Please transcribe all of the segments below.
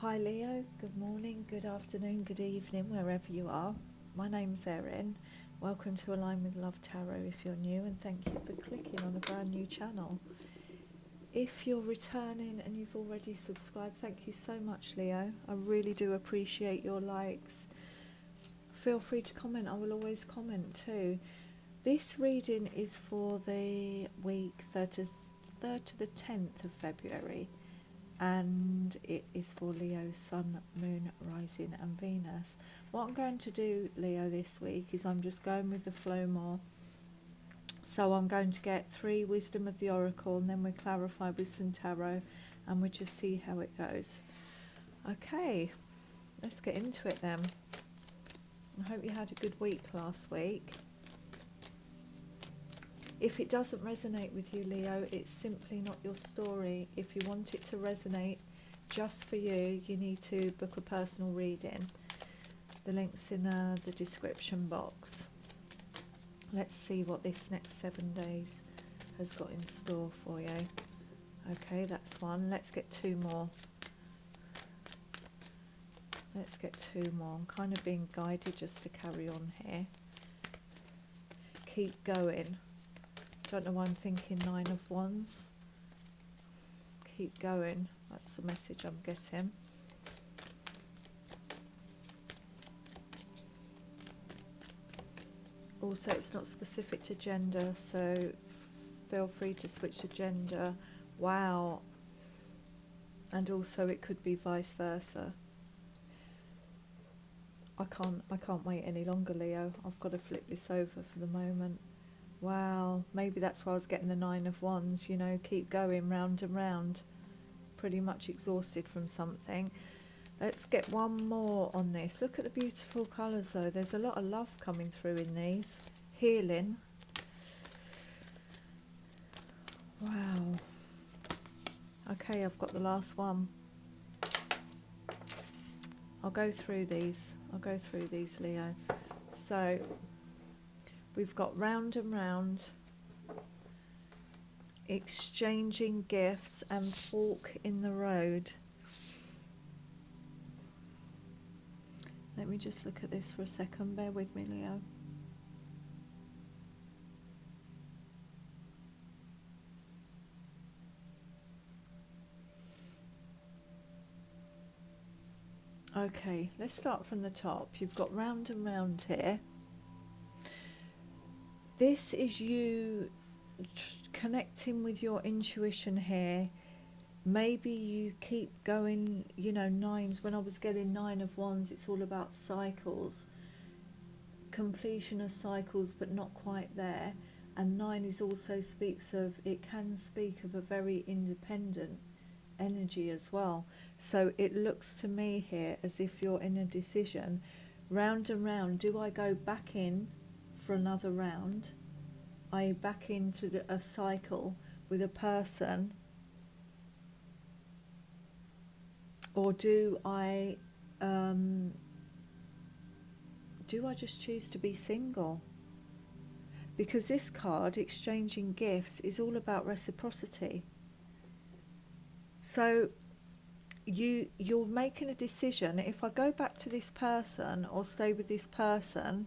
Hi Leo, good morning, good afternoon, good evening, wherever you are. My name's Erin. Welcome to Align with Love Tarot if you're new, and thank you for clicking on a brand new channel. If you're returning and you've already subscribed, thank you so much, Leo. I really do appreciate your likes. Feel free to comment, I will always comment too. This reading is for the week 3rd to the 10th of February. And it is for Leo, Sun, Moon, Rising and Venus. What I'm going to do, Leo, this week is I'm just going with the flow more. So I'm going to get 3 Wisdom of the Oracle, and then we clarify with some tarot, and we just see how it goes. Okay, let's get into it then. I hope you had a good week last week. If it doesn't resonate with you, Leo, it's simply not your story. If you want it to resonate just for you, you need to book a personal reading. The link's in the description box. Let's see what this next 7 days has got in store for you. Okay, that's one. Let's get 2 more. Let's get 2 more. I'm kind of being guided just to carry on here. Keep going. Don't know why I'm thinking 9 of Wands. Keep going. That's the message I'm getting. Also, it's not specific to gender, so feel free to switch to gender. Wow. And also it could be vice versa. I can't wait any longer, Leo. I've got to flip this over for the moment. Wow, maybe that's why I was getting the 9 of Wands, you know, keep going round and round. Pretty much exhausted from something. Let's get one more on this. Look at the beautiful colours though. There's a lot of love coming through in these. Healing. Wow. Okay, I've got the last one. I'll go through these, Leo. So we've got round and round, exchanging gifts, and fork in the road. Let me just look at this for a second. Bear with me, Leo. Okay, let's start from the top. You've got round and round here. This is you connecting with your intuition here. Maybe you keep going, you know, 9s. When I was getting 9 of Wands, it's all about cycles, completion of cycles, but not quite there. And 9 is also speaks of, it can speak of a very independent energy as well. So it looks to me here as if you're in a decision, round and round. Do I go back in for another round? Are you back into a cycle with a person? Or do I just choose to be single? Because this card, exchanging gifts, is all about reciprocity. So you're making a decision. If I go back to this person or stay with this person,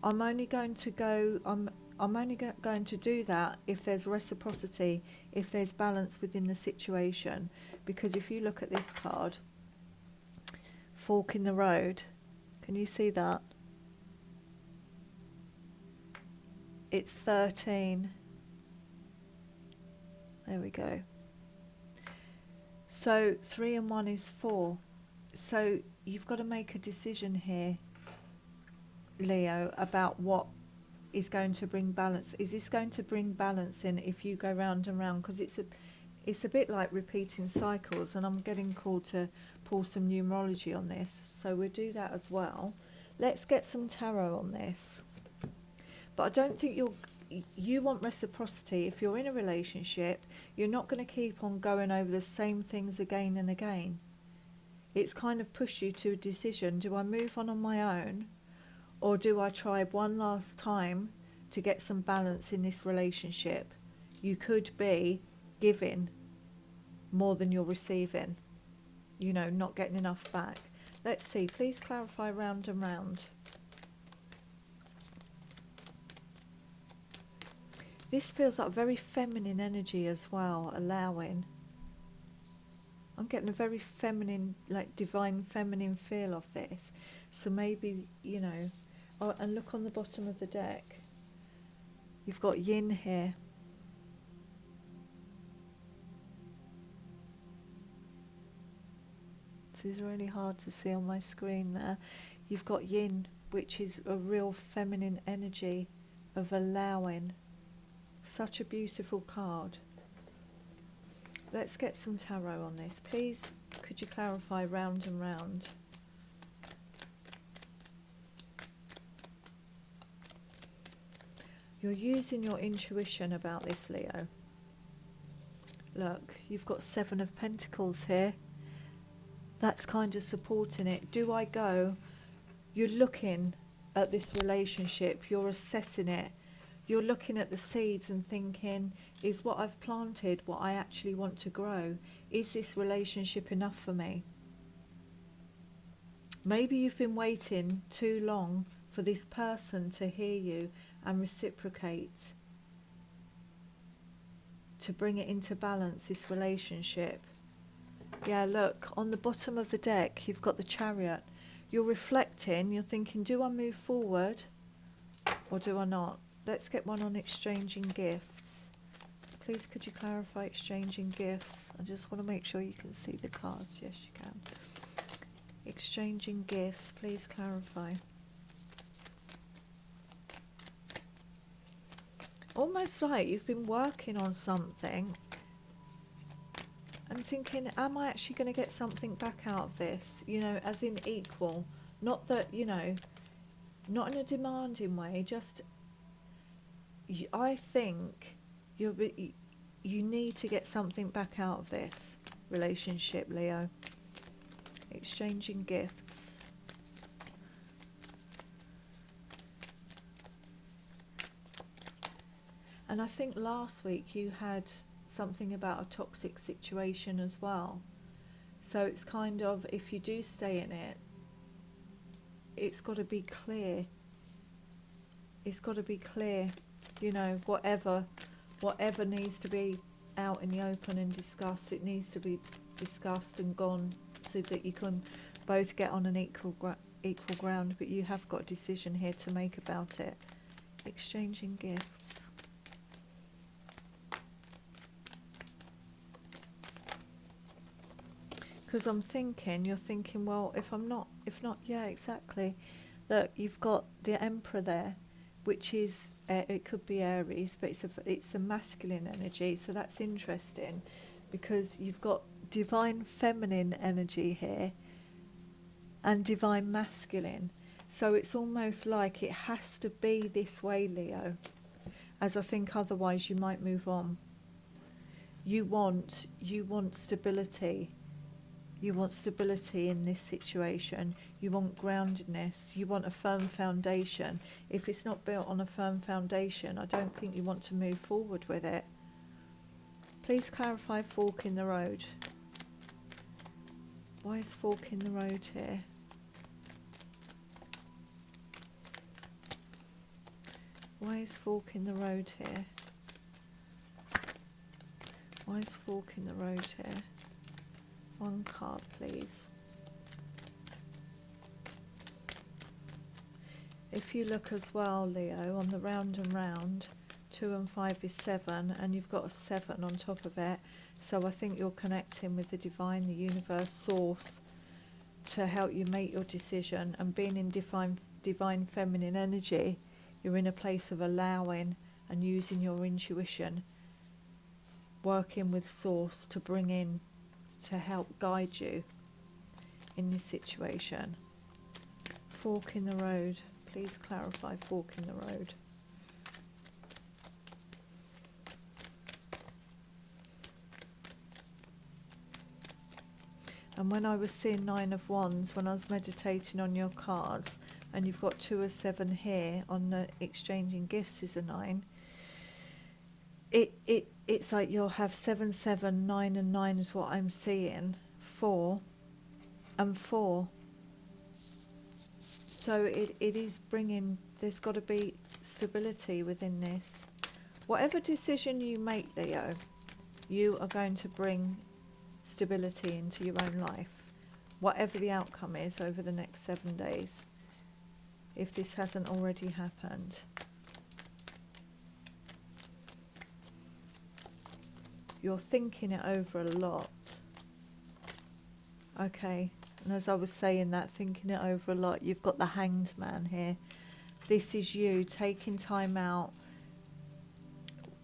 I'm only going to do that if there's reciprocity, if there's balance within the situation. Because if you look at this card, fork in the road, can you see that? It's 13. There we go. So 3 and 1 is 4. So you've got to make a decision here, Leo, about what is going to bring balance. Is this going to bring balance in if you go round and round? Because it's a bit like repeating cycles, and I'm getting called to pull some numerology on this, so we'll do that as well. Let's get some tarot on this. But I don't think you want reciprocity. If you're in a relationship, you're not going to keep on going over the same things again and again. It's kind of push you to a decision. Do I move on my own, or do I try one last time to get some balance in this relationship? You could be giving more than you're receiving. you know, not getting enough back. Let's see, please clarify round and round. This feels like very feminine energy as well, allowing. I'm getting a very feminine, like divine feminine feel of this. So maybe, you know, oh, and look on the bottom of the deck. You've got yin here. This is really hard to see on my screen there. You've got yin, which is a real feminine energy of allowing. Such a beautiful card. Let's get some tarot on this. Please, could you clarify round and round? You're using your intuition about this, Leo. Look, you've got 7 of Pentacles here. That's kind of supporting it. Do I go? You're looking at this relationship. You're assessing it. You're looking at the seeds and thinking, is what I've planted what I actually want to grow? Is this relationship enough for me? Maybe you've been waiting too long for this person to hear you and reciprocate, to bring it into balance, this relationship. Yeah, look, on the bottom of the deck, you've got the Chariot. You're reflecting, you're thinking, do I move forward or do I not? Let's get one on exchanging gifts. Please, could you clarify exchanging gifts? I just want to make sure you can see the cards. Yes, you can. Exchanging gifts, please clarify. Almost like you've been working on something and thinking, am I actually going to get something back out of this? You know, as in equal. Not that, you know, not in a demanding way, just I think you need to get something back out of this relationship, Leo. Exchanging gifts. And I think last week you had something about a toxic situation as well. So it's kind of, if you do stay in it, it's got to be clear. It's got to be clear. You know, whatever needs to be out in the open and discussed, it needs to be discussed and gone, so that you can both get on an equal ground. But you have got a decision here to make about it. Exchanging gifts. Because I'm thinking, you're thinking, well, if not, yeah, exactly. Look, you've got the Emperor there, which is, it could be Aries, but it's a masculine energy, so that's interesting, because you've got divine feminine energy here and divine masculine. So it's almost like it has to be this way, Leo, as I think otherwise you might move on. You want stability. You want stability in this situation. You want groundedness. You want a firm foundation. If it's not built on a firm foundation, I don't think you want to move forward with it. Please clarify fork in the road. Why is fork in the road here? Why is fork in the road here? Why is fork in the road here? One card, please. If you look as well, Leo, on the round and round, 2 and 5 is 7, and you've got a 7 on top of it. So I think you're connecting with the divine, the universe, source, to help you make your decision. And being in divine feminine energy, you're in a place of allowing and using your intuition, working with source to bring in, to help guide you in this situation. Fork in the road. Please clarify fork in the road. And when I was seeing 9 of Wands, when I was meditating on your cards, and you've got 2 of 7 here on the exchanging gifts is a 9. It's like you'll have 7, 7, 9 and 9 is what I'm seeing. 4, and 4. So it is bringing, there's got to be stability within this. Whatever decision you make, Leo, you are going to bring stability into your own life, whatever the outcome is over the next 7 days, if this hasn't already happened. You're thinking it over a lot. Okay, and as I was saying that, thinking it over a lot, you've got the Hanged Man here. This is you taking time out.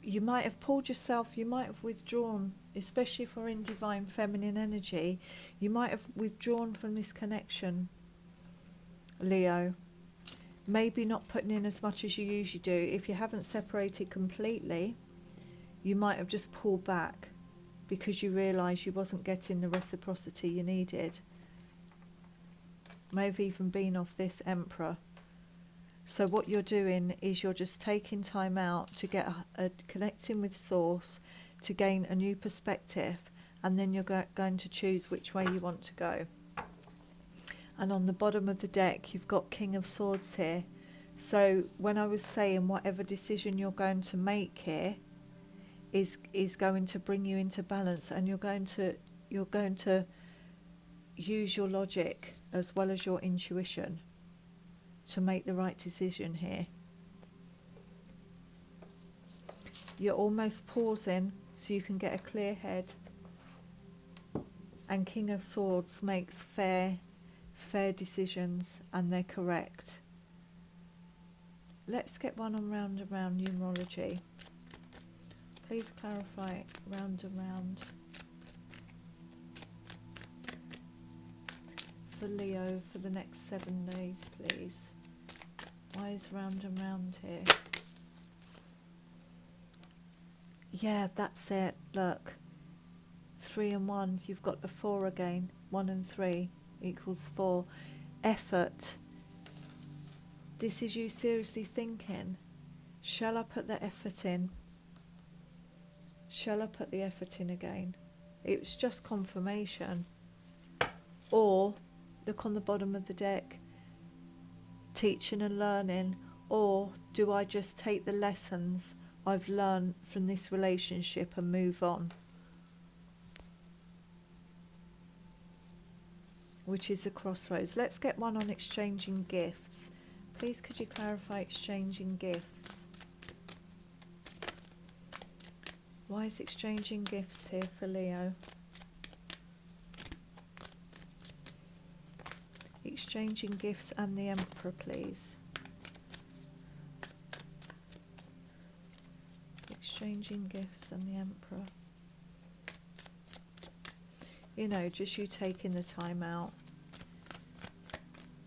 You might have pulled yourself, you might have withdrawn, especially if we're in divine feminine energy, you might have withdrawn from this connection, Leo. Maybe not putting in as much as you usually do. If you haven't separated completely, you might have just pulled back because you realised you wasn't getting the reciprocity you needed. May have even been off this Emperor. So what you're doing is you're just taking time out to get connecting with Source, to gain a new perspective, and then you're going to choose which way you want to go. And on the bottom of the deck, you've got King of Swords here. So when I was saying whatever decision you're going to make here is going to bring you into balance, and you're going to use your logic as well as your intuition to make the right decision here. You're almost pausing so you can get a clear head. And King of Swords makes fair decisions, and they're correct. Let's get one on round and round numerology. Please clarify round and round for Leo for the next 7 days, please. Why is round and round here? Yeah, that's it. Look. 3 and 1. You've got the 4 again. 1 and 3 equals 4. Effort. This is you seriously thinking, shall I put the effort in? Shall I put the effort in again? It was just confirmation. Or, look on the bottom of the deck, teaching and learning. Or do I just take the lessons I've learned from this relationship and move on? Which is a crossroads. Let's get one on exchanging gifts. Please could you clarify exchanging gifts? Why is exchanging gifts here for Leo? Exchanging gifts and the Emperor, please. Exchanging gifts and the Emperor. You know, just you taking the time out,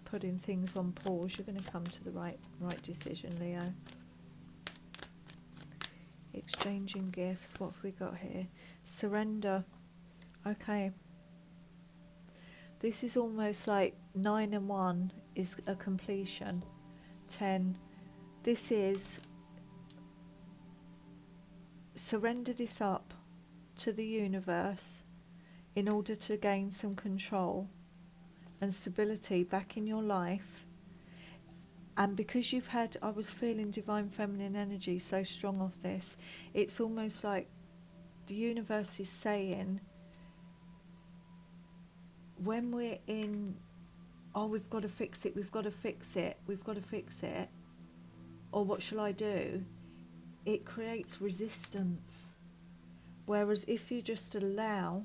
putting things on pause, you're going to come to the right decision, Leo. Exchanging gifts, what have we got here? Surrender. Okay. This is almost like 9 and 1 is a completion. 10. This is surrender this up to the universe in order to gain some control and stability back in your life. And because you've had, I was feeling divine feminine energy so strong off this, it's almost like the universe is saying, when we're in, oh, we've got to fix it, we've got to fix it, we've got to fix it, or what shall I do? It creates resistance. Whereas if you just allow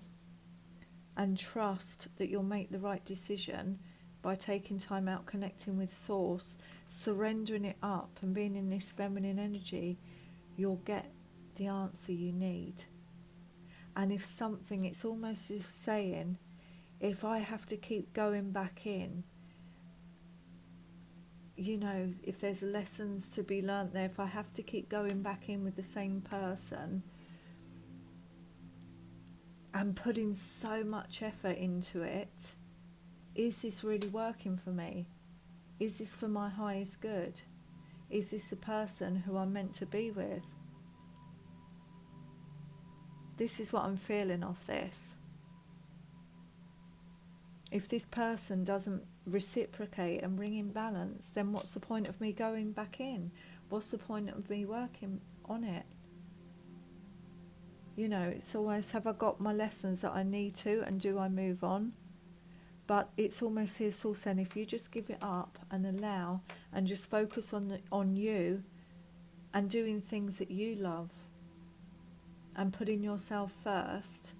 and trust that you'll make the right decision by taking time out, connecting with Source, surrendering it up and being in this feminine energy, you'll get the answer you need. And if something, it's almost as saying, if I have to keep going back in, you know, if there's lessons to be learnt there, if I have to keep going back in with the same person and putting so much effort into it, is this really working for me? Is this for my highest good? Is this the person who I'm meant to be with? This is what I'm feeling off this. If this person doesn't reciprocate and bring in balance, then what's the point of me going back in? What's the point of me working on it? You know, it's always, have I got my lessons that I need to, and do I move on? But it's almost here, source saying, if you just give it up and allow and just focus on you and doing things that you love and putting yourself first,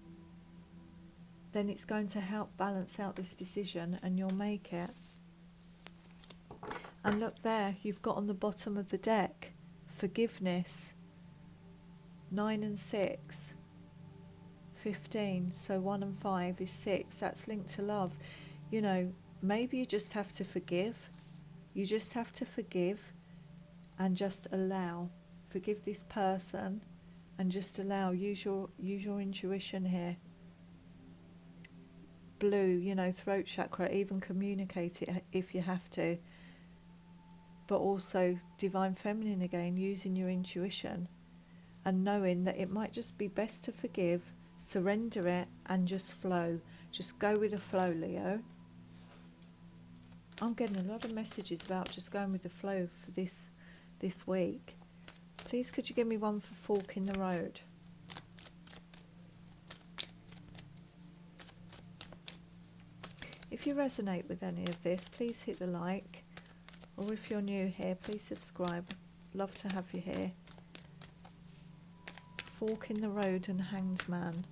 then it's going to help balance out this decision and you'll make it. And look there, you've got on the bottom of the deck, forgiveness, 9 and 6, 15, so 1 and 5 is 6, that's linked to love. You know, maybe you just have to forgive. You just have to forgive and just allow. Forgive this person and just allow, use your intuition here. Blue, you know, throat chakra, even communicate it if you have to. But also divine feminine again, using your intuition and knowing that it might just be best to forgive, surrender it and just flow. Just go with the flow, Leo. I'm getting a lot of messages about just going with the flow for this week. Please could you give me one for fork in the road? If you resonate with any of this, please hit the like. Or if you're new here, please subscribe. Love to have you here. Fork in the road and hanged man.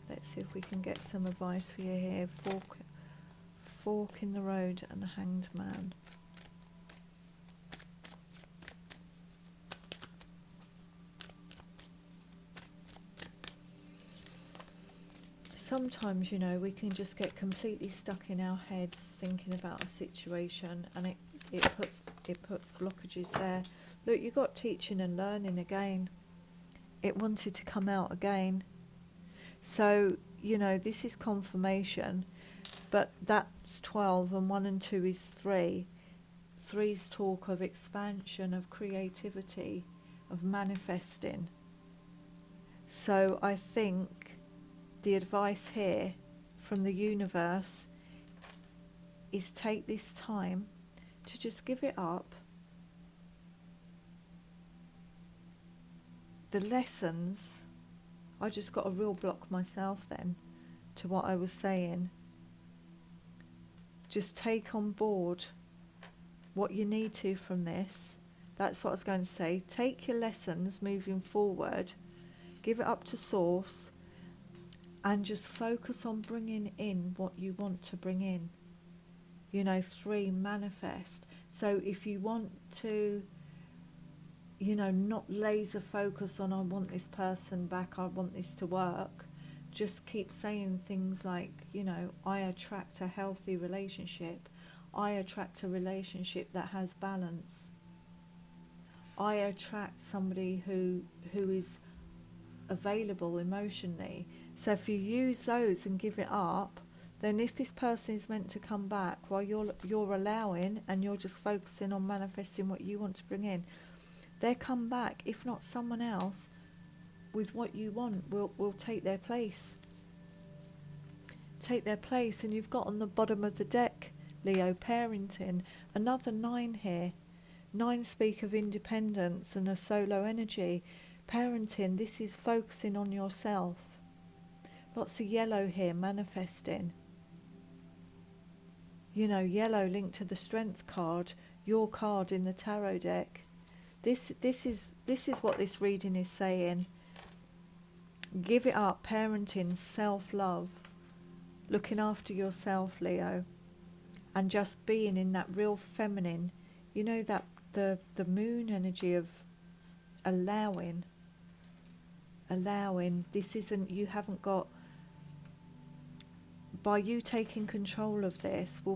Let's see if we can get some advice for you here. Fork in the road and hanged man. Sometimes, you know, we can just get completely stuck in our heads thinking about a situation, and it puts blockages there. Look, you got teaching and learning again. It wanted to come out again. So, you know, this is confirmation, but that's 12 and 1 and 2 is 3. 3's talk of expansion, of creativity, of manifesting. So I think the advice here from the universe is take this time to just give it up. The lessons, I just got a real block myself then to what I was saying. Just take on board what you need to from this. That's what I was going to say. Take your lessons moving forward, give it up to source, and just focus on bringing in what you want to bring in. You know, 3, manifest. So if you want to, you know, not laser focus on I want this person back, I want this to work, just keep saying things like, you know, I attract a healthy relationship. I attract a relationship that has balance. I attract somebody who is available emotionally. So if you use those and give it up, then if this person is meant to come back while you're allowing and you're just focusing on manifesting what you want to bring in, they'll come back. If not, someone else with what you want will take their place. Take their place. And you've got on the bottom of the deck, Leo, parenting. Another 9 here. 9 speak of independence and a solo energy. Parenting, this is focusing on yourself. Lots of yellow here, manifesting. You know, yellow linked to the strength card, your card in the tarot deck. This is what this reading is saying. Give it up, parenting, self-love, looking after yourself, Leo, and just being in that real feminine, you know, that the moon energy of allowing. This isn't, you haven't got, by you taking control of this, we'll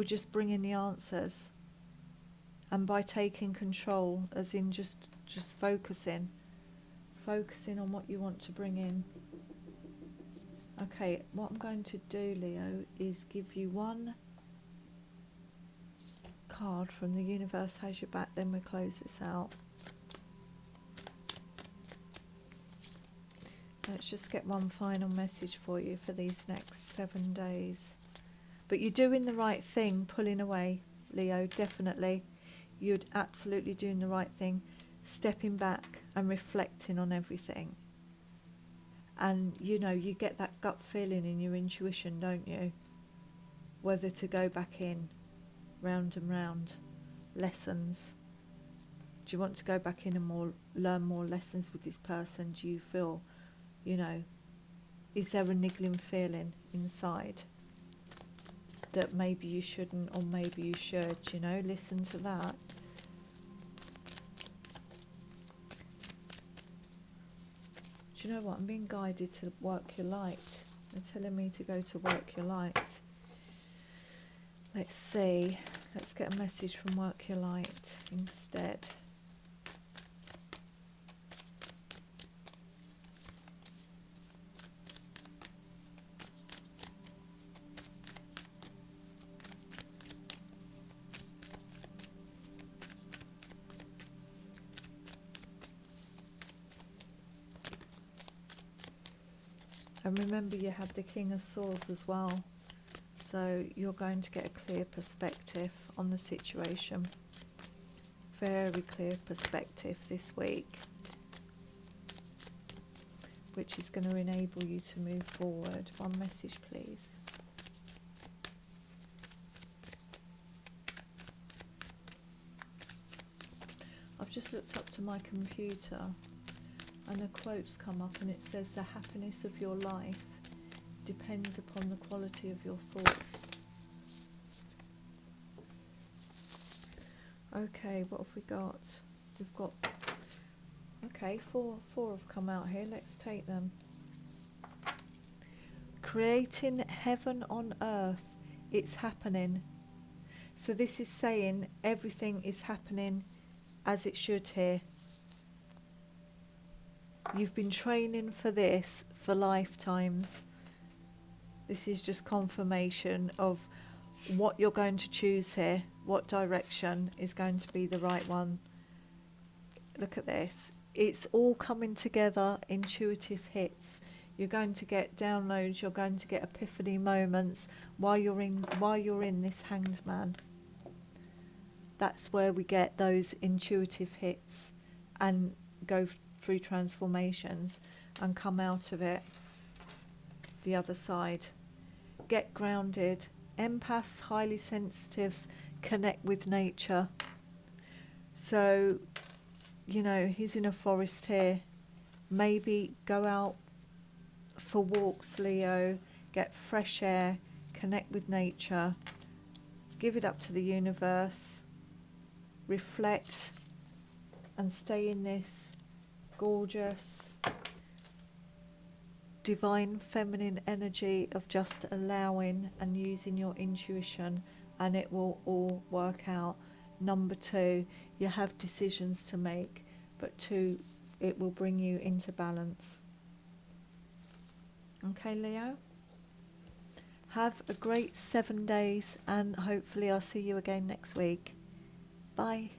just bring in the answers. And by taking control, as in just focusing on what you want to bring in. Okay, what I'm going to do, Leo, is give you one card from the universe has your back, then we'll close this out. Let's just get one final message for you for these next 7 days. But you're doing the right thing, pulling away, Leo, definitely. You're absolutely doing the right thing, stepping back and reflecting on everything. And, you know, you get that gut feeling in your intuition, don't you? Whether to go back in, round and round, lessons. Do you want to go back in and learn more lessons with this person? Do you feel, you know, is there a niggling feeling inside that maybe you shouldn't or maybe you should, you know? Listen to that. Do you know what? I'm being guided to work your light. They're telling me to go to work your light. Let's see. Let's get a message from work your light instead. And remember, you have the King of Swords as well. So you're going to get a clear perspective on the situation. Very clear perspective this week, which is going to enable you to move forward. One message, please. I've just looked up to my computer and a quote's come up and it says, the happiness of your life depends upon the quality of your thoughts. Okay, what have we got? We've got, okay, four have come out here. Let's take them. Creating heaven on earth, it's happening. So this is saying everything is happening as it should here. You've been training for this for lifetimes. This is just confirmation of what you're going to choose here, what direction is going to be the right one. Look at this. It's all coming together, intuitive hits. You're going to get downloads, you're going to get epiphany moments while you're in this Hanged Man. That's where we get those intuitive hits and go through transformations and come out of it the other side. Get grounded. Empaths, highly sensitives, connect with nature. So, you know, he's in a forest here. Maybe go out for walks, Leo. Get fresh air. Connect with nature. Give it up to the universe. Reflect and stay in this gorgeous divine feminine energy of just allowing and using your intuition, and it will all work out. Number 2, you have decisions to make, but 2, it will bring you into balance. Okay, Leo? Have a great 7 days, and hopefully I'll see you again next week. Bye.